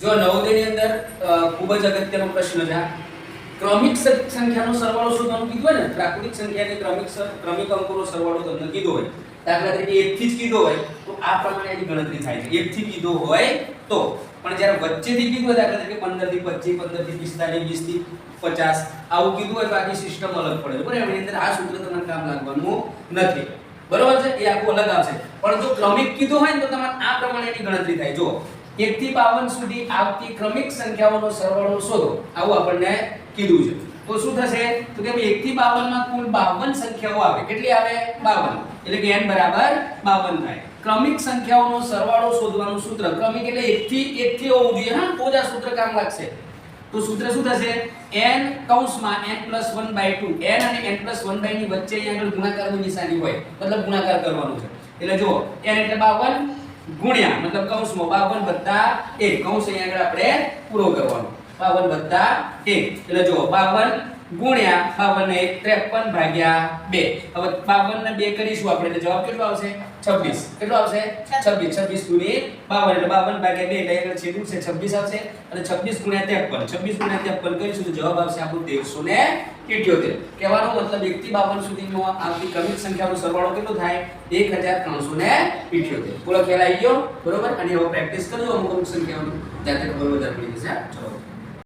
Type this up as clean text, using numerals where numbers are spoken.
જો નવોદયની અંદર ખૂબ જ અગત્યનો પ્રશ્ન છે આ. ક્રમિક સંખ્યાનો સરવાળો શોધવાનું કીધું હોય ને, પ્રાકૃતિક સંખ્યાની ક્રમિક અંકોનો સરવાળો તમને કીધો હોય, દાખલા તરીકે 1 થી જ કીધો હોય તો આ પ્રમાણે એની ગણતરી થાય છે. 1 થી કીધો હોય તો, પણ જ્યારે વચ્ચેથી કીધું હોય, દાખલા તરીકે 15 થી 25, 15 થી 45, 20 થી 50 આવું કીધું હોય તો આની સિસ્ટમ અલગ પડે છે. બરાબર, એની અંદર આ સૂત્ર તમને કામ લાગવાનું નથી. બરોબર છે, એ આખું અલગ આવશે. પણ જો ક્રમિક કીધું હોય ને તો તમારે આ પ્રમાણે એની ગણતરી થાય. જો 1 થી 52 સુધી આવતી ક્રમિક સંખ્યાઓનો સરવાળો શોધો, આવું આપણને કીધું છે. તો શું થશે? તો કે 1 થી 52 માં કુલ 52 સંખ્યાઓ આવે. કેટલી આવે? 52. એટલે કે n બરાબર 52 થાય. ક્રમિક સંખ્યાઓનો સરવાળો શોધવાનું સૂત્ર, ક્રમિક એટલે 1 થી હોવું જોઈએ, હા, તો જ આ સૂત્ર કામ લાગશે. તો સૂત્ર શું થશે? n કૌંસમાં n+1/2, n અને n+1/2 ની વચ્ચે અહીં આગળ ગુણાકારની નિશાની હોય, મતલબ ગુણાકાર કરવાનો છે. એટલે જો n એટલે 52 ગુણ્યા, મતલબ કૌંસમાં 52 + 1, કૌંસ અહીં આગળ આપણે પૂરો કરવાનો. 52 + 1 એટલે જો 52 ગુણ્યા 52 ને 1 53/2. હવે 52 ને 2 કરીશું આપણે એટલે જવાબ કેટલો આવશે? 26. કેટલો આવશે? 26. 26 દુની 52 એટલે 52/2 એટલે આગળ છેદું છે 26 આવશે અને 26 ગુણ્યા 53. 26 ગુણ્યા 53 કરીશું તો જવાબ આવશે આપણો 1378. કહેવાનો મતલબ 1 થી 52 સુધીનો આવતી ક્રમિક સંખ્યાનો સરવાળો કેટલો થાય? 1378. બોલો ખ્યાલ આવી ગયો? બરોબર. અને હવે પ્રેક્ટિસ કરજો અમુક સંખ્યાઓની, જાતે ખબર વધારે પડી જશે. ચલો.